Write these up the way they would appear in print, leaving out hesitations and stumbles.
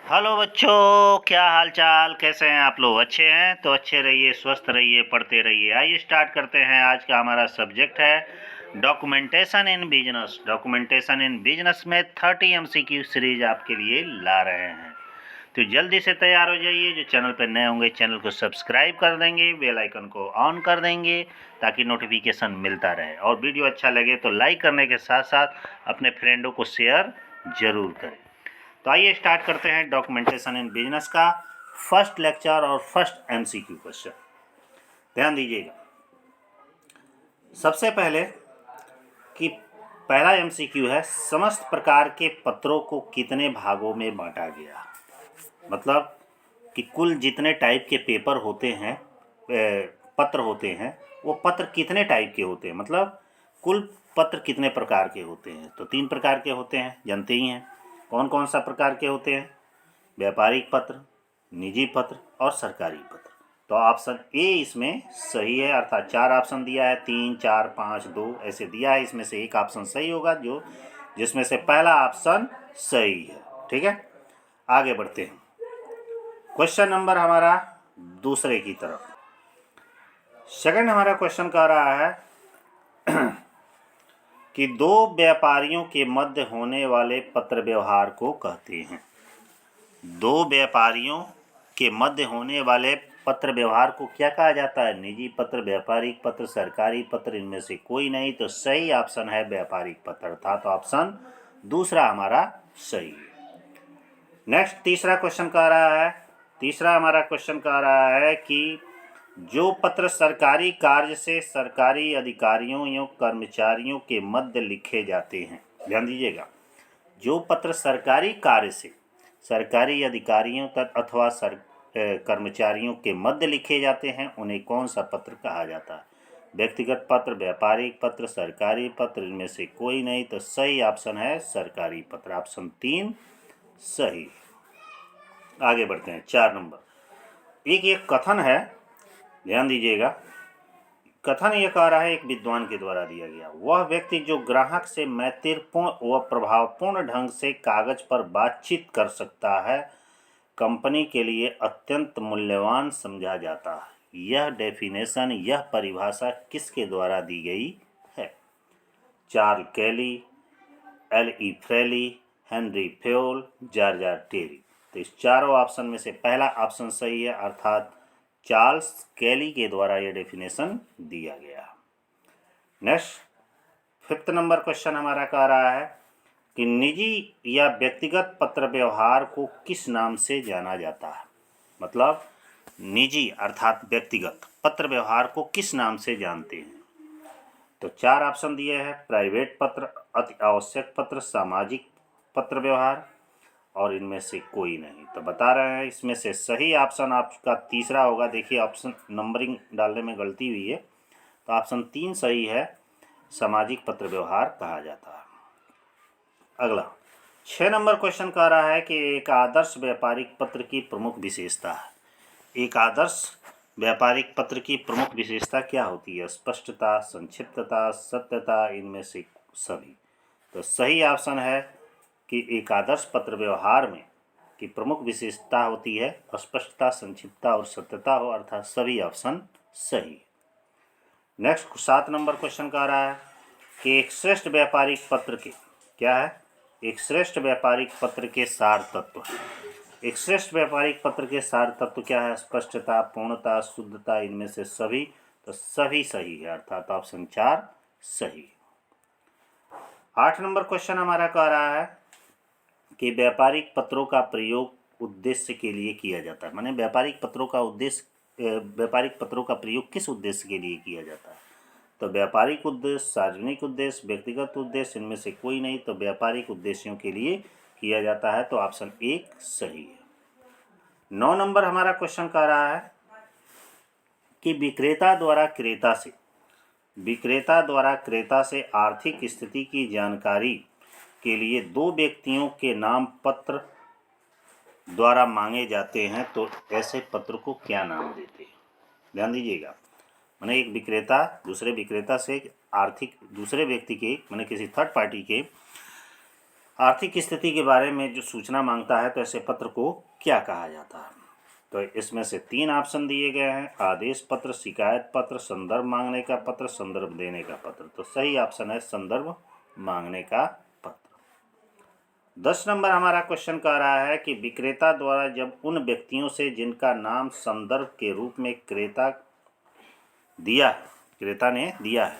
Hello बच्चों, क्या हाल चाल, कैसे हैं आप लोग? अच्छे हैं तो अच्छे रहिए, स्वस्थ रहिए, पढ़ते रहिए। आइए स्टार्ट करते हैं। आज का हमारा सब्जेक्ट है documentation in business. Documentation in business में 30 MCQ सीरीज आपके लिए ला रहे हैं, तो जल्दी से तैयार हो जाइए। जो चैनल पर नए होंगे चैनल को सब्सक्राइब कर देंगे, बेल आइकन को ऑन कर देंगे ताकि नोटिफिकेशन मिलता रहे। और वीडियो अच्छा लगे तो लाइक करने के साथ साथ अपने फ्रेंडों को शेयर जरूर करें। तो आइए स्टार्ट करते हैं डॉक्यूमेंटेशन इन बिजनेस का फर्स्ट लेक्चर और फर्स्ट MCQ क्वेश्चन। ध्यान दीजिएगा। सबसे पहले कि पहला MCQ है, समस्त प्रकार के पत्रों को कितने भागों में बांटा गया। मतलब कि कुल जितने टाइप के पेपर होते हैं, पत्र होते हैं, वो पत्र कितने टाइप के होते हैं, मतलब कुल पत्र कितने प्रकार के होते हैं। तो 3 प्रकार के होते हैं, जानते ही हैं। कौन कौन सा प्रकार के होते हैं? व्यापारिक पत्र, निजी पत्र और सरकारी पत्र। तो ऑप्शन ए इसमें सही है, अर्थात 4 ऑप्शन दिया है, 3, 4, 5, 2 ऐसे दिया है। इसमें से एक ऑप्शन सही होगा, जो जिसमें से पहला ऑप्शन सही है। ठीक है, आगे बढ़ते हैं। क्वेश्चन नंबर हमारा दूसरे की तरफ। सेकंड हमारा क्वेश्चन कह रहा है कि 2 व्यापारियों के मध्य होने वाले पत्र व्यवहार को कहते हैं। 2 व्यापारियों के मध्य होने वाले पत्र व्यवहार को क्या कहा जाता है? निजी पत्र, व्यापारिक पत्र, सरकारी पत्र, इनमें से कोई नहीं। तो सही ऑप्शन है व्यापारिक पत्र, अर्थात तो ऑप्शन दूसरा हमारा सही है। नेक्स्ट तीसरा क्वेश्चन कह रहा है, तीसरा हमारा क्वेश्चन कह रहा है कि जो पत्र सरकारी कार्य से सरकारी अधिकारियों या कर्मचारियों के मध्य लिखे जाते हैं, ध्यान दीजिएगा, जो पत्र सरकारी कार्य से सरकारी अधिकारियों तक अथवा कर्मचारियों के मध्य लिखे जाते हैं, उन्हें कौन सा पत्र कहा जाता है? व्यक्तिगत पत्र, व्यापारिक पत्र, सरकारी पत्र, इनमें से कोई नहीं। तो सही ऑप्शन है सरकारी पत्र, ऑप्शन 3 सही। आगे बढ़ते हैं 4 नंबर। एक कथन है, ध्यान दीजिएगा। कथन यह कह रहा है, एक विद्वान के द्वारा दिया गया, वह व्यक्ति जो ग्राहक से मैत्रीपूर्ण व प्रभावपूर्ण ढंग से कागज पर बातचीत कर सकता है, कंपनी के लिए अत्यंत मूल्यवान समझा जाता है। यह डेफिनेशन, यह परिभाषा किसके द्वारा दी गई है? चार्ल्स केली, L.E. फ्रेली, हेनरी फ्योल, जॉर्ज टेरी। तो इस चारों ऑप्शन में से पहला ऑप्शन सही है, अर्थात चार्ल्स केली के द्वारा यह डेफिनेशन दिया गया। नेक्स्ट 5th नंबर क्वेश्चन हमारा कह रहा है कि निजी या व्यक्तिगत पत्र व्यवहार को किस नाम से जाना जाता है? मतलब निजी अर्थात व्यक्तिगत पत्र व्यवहार को किस नाम से जानते हैं? तो 4 ऑप्शन दिए हैं, प्राइवेट पत्र, अति आवश्यक पत्र, सामाजिक पत्र व्यवहार, और इनमें से कोई नहीं। तो बता रहे हैं इसमें से सही ऑप्शन आपका तीसरा होगा। देखिए ऑप्शन नंबरिंग डालने में गलती हुई है, तो ऑप्शन 3 सही है, सामाजिक पत्र व्यवहार कहा जाता है। अगला 6 नंबर क्वेश्चन कह रहा है कि एक आदर्श व्यापारिक पत्र की प्रमुख विशेषता है। एक आदर्श व्यापारिक पत्र की प्रमुख विशेषता क्या होती है? स्पष्टता, संक्षिप्तता, सत्यता, इनमें से सभी। तो सही ऑप्शन है कि एक आदर्श पत्र व्यवहार में की प्रमुख विशेषता होती है स्पष्टता, संक्षिप्तता और सत्यता हो, अर्थात सभी ऑप्शन सही। नेक्स्ट 7 नंबर क्वेश्चन कह रहा है कि एक श्रेष्ठ व्यापारिक पत्र के क्या है? एक श्रेष्ठ व्यापारिक पत्र के सार तत्व। एक श्रेष्ठ व्यापारिक पत्र के सार तत्व क्या है? स्पष्टता, पूर्णता, शुद्धता, इनमें से सभी। तो सभी सही है, अर्थात ऑप्शन 4 सही। 8 नंबर क्वेश्चन हमारा कह रहा है कि व्यापारिक पत्रों का प्रयोग उद्देश्य के लिए किया जाता है। माने व्यापारिक पत्रों का उद्देश्य, व्यापारिक पत्रों का प्रयोग किस उद्देश्य के लिए किया जाता है? तो व्यापारिक उद्देश्य, सार्वजनिक उद्देश्य, व्यक्तिगत उद्देश्य, इनमें से कोई नहीं। तो व्यापारिक उद्देश्यों के लिए किया जाता है, तो ऑप्शन 1 सही है। 9 नंबर हमारा क्वेश्चन कह रहा है कि विक्रेता द्वारा क्रेता से आर्थिक स्थिति की जानकारी के लिए 2 व्यक्तियों के नाम पत्र द्वारा मांगे जाते हैं, तो ऐसे पत्र को क्या नाम देते हैं? ध्यान दीजिएगा। माने एक विक्रेता दूसरे विक्रेता से आर्थिक, दूसरे व्यक्ति के माने किसी थर्ड पार्टी के आर्थिक स्थिति के बारे में जो सूचना मांगता है तो ऐसे पत्र को क्या कहा जाता है? तो इसमें से 3 ऑप्शन दिए गए हैं: आदेश पत्र, शिकायत पत्र, संदर्भ मांगने का पत्र, संदर्भ देने का पत्र। तो सही ऑप्शन है संदर्भ मांगने का पत्र। 10 नंबर हमारा क्वेश्चन कह रहा है कि विक्रेता द्वारा जब उन व्यक्तियों से जिनका नाम संदर्भ के रूप में क्रेता ने दिया है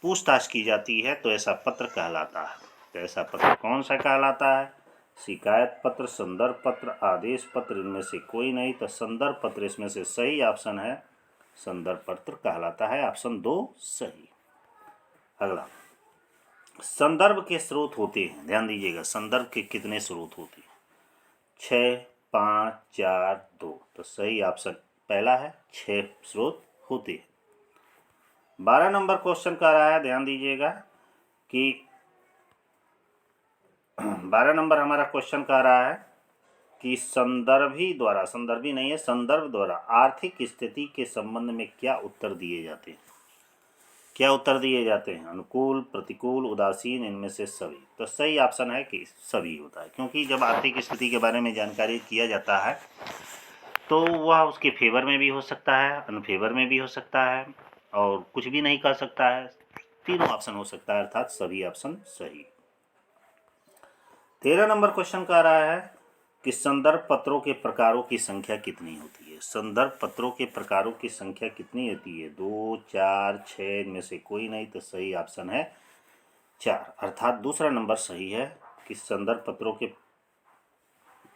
पूछताछ की जाती है तो ऐसा पत्र कहलाता है। तो ऐसा पत्र कौन सा कहलाता है? शिकायत पत्र, संदर्भ पत्र, आदेश पत्र, इनमें से कोई नहीं। तो संदर्भ पत्र इसमें से सही ऑप्शन है, संदर्भ पत्र कहलाता है। ऑप्शन 2 सही। अगला, संदर्भ के स्रोत होते हैं, ध्यान दीजिएगा, संदर्भ के कितने स्रोत होते हैं? 6, 5, 4, 2। तो सही ऑप्शन पहला है, 6 स्रोत होते हैं। 12 नंबर क्वेश्चन कह रहा है, ध्यान दीजिएगा कि 12 नंबर हमारा क्वेश्चन कह रहा है कि संदर्भी द्वारा आर्थिक स्थिति के संबंध में क्या उत्तर दिए जाते हैं? क्या उत्तर दिए जाते हैं? अनुकूल, प्रतिकूल, उदासीन, इनमें से सभी। तो सही ऑप्शन है कि सभी होता है, क्योंकि जब आर्थिक स्थिति के बारे में जानकारी किया जाता है तो वह उसके फेवर में भी हो सकता है, अनफेवर में भी हो सकता है, और कुछ भी नहीं कर सकता है। तीनों ऑप्शन हो सकता है, अर्थात सभी ऑप्शन सही। 13 नंबर क्वेश्चन कह रहा है कि संदर्भ पत्रों के प्रकारों की संख्या कितनी होती है? संदर्भ पत्रों के प्रकारों की संख्या कितनी होती है? 2, 4, 6, इनमें से कोई नहीं। तो सही ऑप्शन है 4, अर्थात दूसरा नंबर सही है कि संदर्भ पत्रों के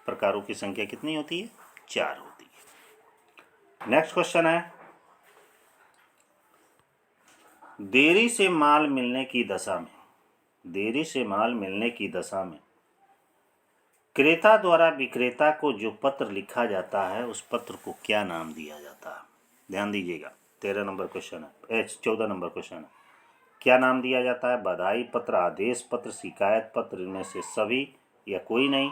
प्रकारों की संख्या कितनी होती है? 4 होती है। नेक्स्ट क्वेश्चन है, देरी से माल मिलने की दशा में क्रेता द्वारा विक्रेता को जो पत्र लिखा जाता है उस पत्र को क्या नाम दिया जाता है? ध्यान दीजिएगा, 13 नंबर क्वेश्चन है, 14 नंबर क्वेश्चन है। क्या नाम दिया जाता है? बधाई पत्र, आदेश पत्र, शिकायत पत्र, इनमें से सभी या कोई नहीं।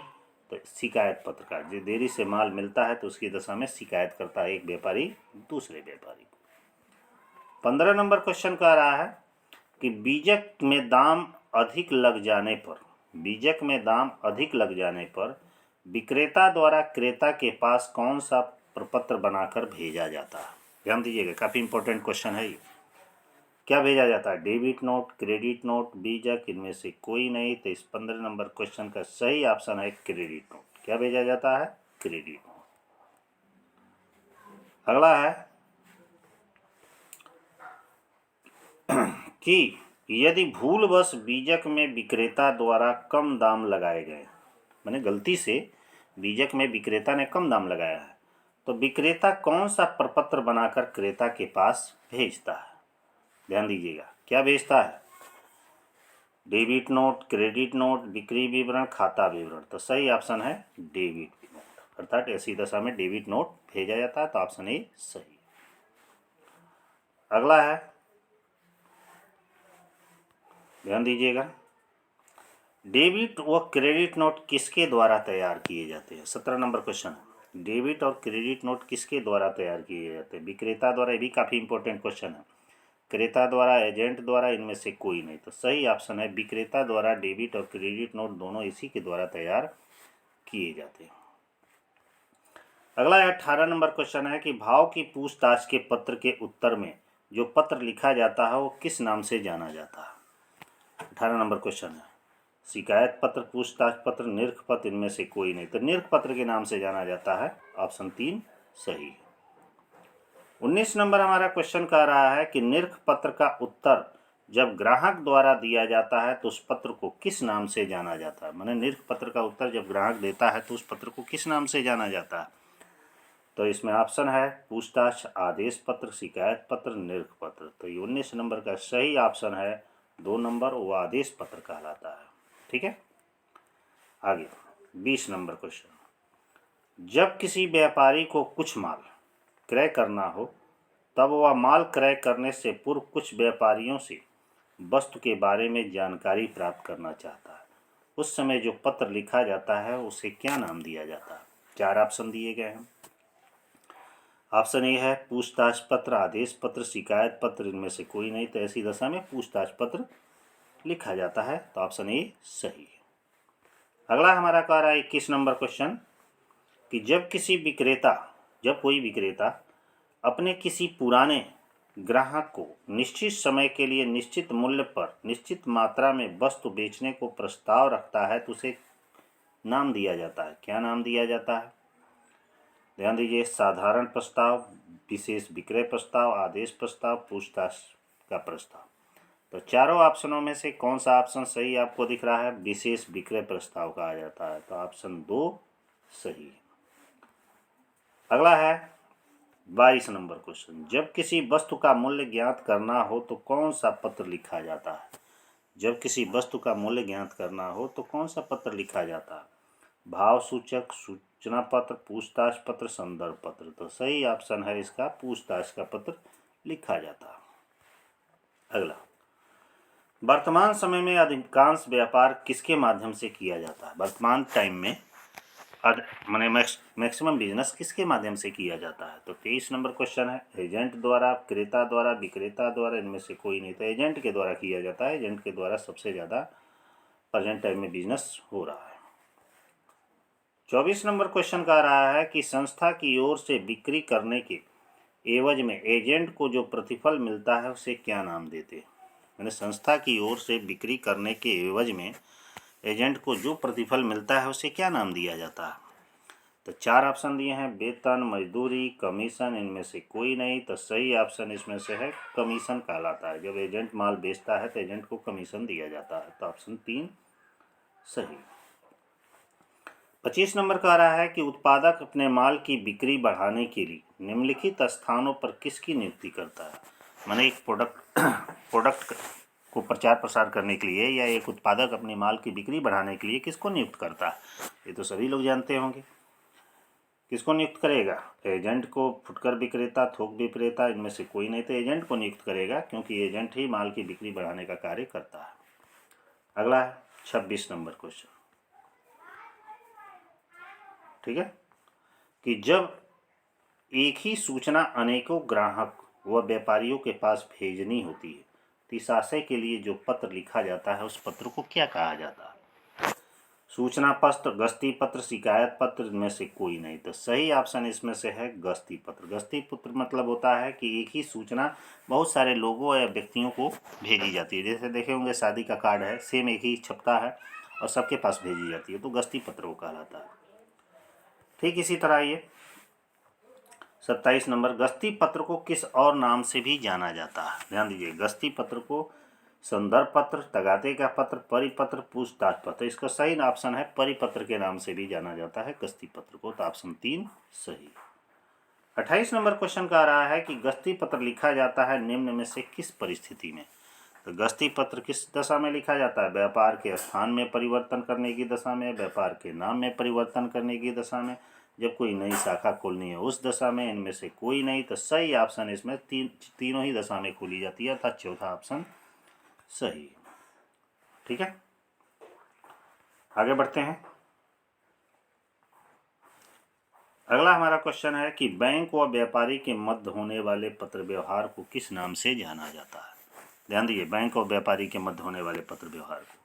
तो शिकायत पत्र का, जो देरी से माल मिलता है तो उसकी दशा में शिकायत करता है एक व्यापारी दूसरे व्यापारी को। 15 नंबर क्वेश्चन कह रहा है कि बीजक में दाम अधिक लग जाने पर विक्रेता द्वारा क्रेता के पास कौन सा प्रपत्र बनाकर भेजा जाता है? ध्यान दीजिएगा, काफ़ी इंपॉर्टेंट क्वेश्चन है ये। क्या भेजा जाता है? डेबिट नोट, क्रेडिट नोट, बीजक, इनमें से कोई नहीं। तो इस 15 नंबर क्वेश्चन का सही ऑप्शन है क्रेडिट नोट। क्या भेजा जाता है? Credit note. अगला है कि यदि भूलवश बीजक में विक्रेता द्वारा कम दाम लगाए गए, मैंने गलती से बीजक में विक्रेता ने कम दाम लगाया है, तो विक्रेता कौन सा प्रपत्र बनाकर क्रेता के पास भेजता है? ध्यान दीजिएगा, क्या भेजता है? डेबिट नोट, क्रेडिट नोट, बिक्री विवरण, खाता विवरण। तो सही ऑप्शन है डेबिट नोट, अर्थात ऐसी दशा में डेबिट नोट भेजा जाता है। तो ऑप्शन ए सही। अगला है, ध्यान दीजिएगा, डेबिट व क्रेडिट नोट किसके द्वारा तैयार किए जाते हैं? 17 नंबर क्वेश्चन है, डेबिट और क्रेडिट नोट किसके द्वारा तैयार किए जाते हैं? विक्रेता द्वारा, ये भी काफ़ी इंपॉर्टेंट क्वेश्चन है। क्रेता द्वारा, एजेंट द्वारा, इनमें से कोई नहीं। तो सही ऑप्शन है विक्रेता द्वारा डेबिट और क्रेडिट नोट दोनों इसी के द्वारा तैयार किए जाते हैं। अगला 18 नंबर क्वेश्चन है कि भाव की पूछताछ के पत्र के उत्तर में जो पत्र लिखा जाता है वो किस नाम से जाना जाता है? 18 नंबर क्वेश्चन है, शिकायत पत्र, पूछताछ पत्र, निरख पत्र, इनमें से कोई नहीं। तो निरख पत्र के नाम से जाना जाता है। ऑप्शन 3 सही है। 19 नंबर हमारा क्वेश्चन कह रहा है कि निरख पत्र का उत्तर जब ग्राहक द्वारा दिया जाता है तो उस पत्र को किस नाम से जाना जाता है? माने निरख पत्र का उत्तर जब ग्राहक देता है तो उस पत्र को किस नाम से जाना जाता है? तो इसमें ऑप्शन है पूछताछ, आदेश पत्र, शिकायत पत्र, निरख पत्र। तो ये 19 नंबर का सही ऑप्शन है 2 नंबर, वो आदेश पत्र कहलाता है। ठीक है, आगे 20 नंबर क्वेश्चन, जब किसी व्यापारी को कुछ माल क्रय करना हो तब वह माल क्रय करने से पूर्व कुछ व्यापारियों से वस्तु के बारे में जानकारी प्राप्त करना चाहता है। उस समय जो पत्र लिखा जाता है उसे क्या नाम दिया जाता है? 4 ऑप्शन दिए गए हैं। ऑप्शन ए है पूछताछ पत्र, आदेश पत्र, शिकायत पत्र, इनमें से कोई नहीं। तो ऐसी दशा में पूछताछ पत्र लिखा जाता है। तो ऑप्शन ए सही है। अगला हमारा कह रहा है 21 नंबर क्वेश्चन कि जब कोई विक्रेता अपने किसी पुराने ग्राहक को निश्चित समय के लिए निश्चित मूल्य पर निश्चित मात्रा में वस्तु बेचने को प्रस्ताव रखता है तो उसे नाम दिया जाता है। क्या नाम दिया जाता है? ध्यान दीजिए, साधारण प्रस्ताव, विशेष विक्रय प्रस्ताव, आदेश प्रस्ताव, पूछताछ का प्रस्ताव। तो चारों ऑप्शनों में से कौन सा ऑप्शन सही आपको दिख रहा है? विशेष विक्रय प्रस्ताव कहा जाता है। तो ऑप्शन 2 सही है। अगला है 22 नंबर क्वेश्चन, जब किसी वस्तु का मूल्य ज्ञात करना हो तो कौन सा पत्र लिखा जाता है? जब किसी वस्तु का मूल्य ज्ञात करना हो तो कौन सा पत्र लिखा जाता है? भाव सूचक, सूचना पत्र, पूछताछ पत्र, संदर्भ पत्र। तो सही ऑप्शन है इसका पूछताछ का पत्र लिखा जाता है। अगला, वर्तमान समय में अधिकांश व्यापार किसके माध्यम से किया जाता है? वर्तमान टाइम में माने मैक्सिमम बिजनेस किसके माध्यम से किया जाता है? तो 23 नंबर क्वेश्चन है, एजेंट द्वारा, क्रेता द्वारा, विक्रेता द्वारा, इनमें से कोई नहीं। तो एजेंट के द्वारा किया जाता है। एजेंट के द्वारा सबसे ज़्यादा प्रेजेंट टाइम में बिजनेस हो रहा है। 24 नंबर क्वेश्चन कह रहा है कि संस्था की ओर से बिक्री करने के एवज में एजेंट को जो प्रतिफल मिलता है उसे क्या नाम देते हैं? मैंने संस्था की ओर से बिक्री करने के एवज में एजेंट को जो प्रतिफल मिलता है उसे क्या नाम दिया जाता है? तो 4 ऑप्शन दिए हैं, वेतन, मजदूरी, कमीशन, इनमें से कोई नहीं। तो सही ऑप्शन इसमें से है कमीशन कहलाता है। जब एजेंट माल बेचता है तो एजेंट को कमीशन दिया जाता है। तो ऑप्शन 3 सही। 25 नंबर कह रहा है कि उत्पादक अपने माल की बिक्री बढ़ाने के लिए निम्नलिखित स्थानों पर किसकी नियुक्ति करता है? माने एक प्रोडक्ट को प्रचार प्रसार करने के लिए या एक उत्पादक अपने माल की बिक्री बढ़ाने के लिए किसको नियुक्त करता है? ये तो सभी लोग जानते होंगे। किसको नियुक्त करेगा? एजेंट को, फुटकर विक्रेता, थोक विक्रेता, इनमें से कोई नहीं। तो एजेंट को नियुक्त करेगा क्योंकि एजेंट ही माल की बिक्री बढ़ाने का कार्य करता है। अगला है 26 नंबर क्वेश्चन, ठीक है, कि जब एक ही सूचना अनेकों ग्राहक व व्यापारियों के पास भेजनी होती है तो इस आशय के लिए जो पत्र लिखा जाता है उस पत्र को क्या कहा जाता है? सूचना पत्र, गस्ती पत्र, शिकायत पत्र, में से कोई नहीं। तो सही ऑप्शन इसमें से है गस्ती पत्र। गस्ती पत्र मतलब होता है कि एक ही सूचना बहुत सारे लोगों या व्यक्तियों को भेजी जाती है। जैसे देखे होंगे शादी का कार्ड है, सेम एक ही छपता है और सबके पास भेजी जाती है, तो गस्ती पत्र वो कहलाता है। ठीक इसी तरह ये 27 नंबर, गस्ती पत्र को किस और नाम से भी जाना जाता है? ध्यान दीजिए, गस्ती पत्र को संदर्भ पत्र, तगादे का पत्र, परिपत्र, पूछताछ पत्र। इसका सही ऑप्शन है परिपत्र के नाम से भी जाना जाता है गस्ती पत्र को। तो ऑप्शन 3 सही। 28 नंबर क्वेश्चन कह रहा है कि गस्ती पत्र लिखा जाता है निम्न में से किस परिस्थिति में? तो गस्ती पत्र किस दशा में लिखा जाता है? व्यापार के स्थान में परिवर्तन करने की दशा में, व्यापार के नाम में परिवर्तन करने की दशा में, जब कोई नई शाखा खोलनी है उस दशा में, इनमें से कोई नहीं। तो सही ऑप्शन इसमें तीनों ही दशा में खोली जाती है, अर्थात चौथा ऑप्शन सही। ठीक है, आगे बढ़ते हैं। अगला हमारा क्वेश्चन है कि बैंक व व्यापारी के मध्य होने वाले पत्र व्यवहार को किस नाम से जाना जाता है? ध्यान दीजिए, बैंक और व्यापारी के मध्य होने वाले पत्र व्यवहार को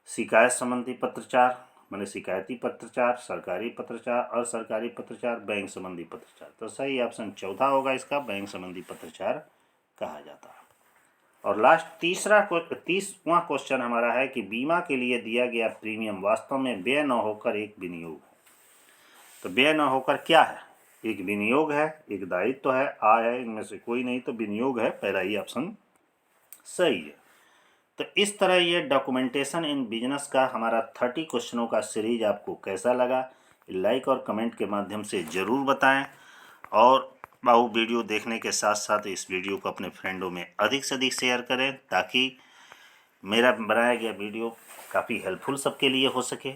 शिकायत संबंधी पत्रचार, माने शिकायती पत्रचार, सरकारी पत्रचार, असरकारी पत्रचार, बैंक संबंधी पत्रचार। तो सही ऑप्शन चौथा होगा इसका, बैंक संबंधी पत्रचार कहा जाता है। और लास्ट 30वां क्वेश्चन हमारा है कि बीमा के लिए दिया गया प्रीमियम वास्तव में व्यय न होकर एक विनियोग है। तो व्यय न होकर क्या है? एक विनियोग है, एक दायित्व है, आय है, इनमें से कोई नहीं। तो विनियोग है, पहला ही ऑप्शन सही है। तो इस तरह ये डॉक्यूमेंटेशन इन बिजनेस का हमारा 30 क्वेश्चनों का सीरीज आपको कैसा लगा, लाइक और कमेंट के माध्यम से ज़रूर बताएं। और बाबू वीडियो देखने के साथ साथ इस वीडियो को अपने फ्रेंडों में अधिक से अधिक शेयर करें ताकि मेरा बनाया गया वीडियो काफ़ी हेल्पफुल सबके लिए हो सके।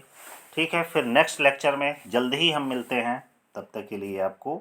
ठीक है, फिर नेक्स्ट लेक्चर में जल्द ही हम मिलते हैं। तब तक के लिए आपको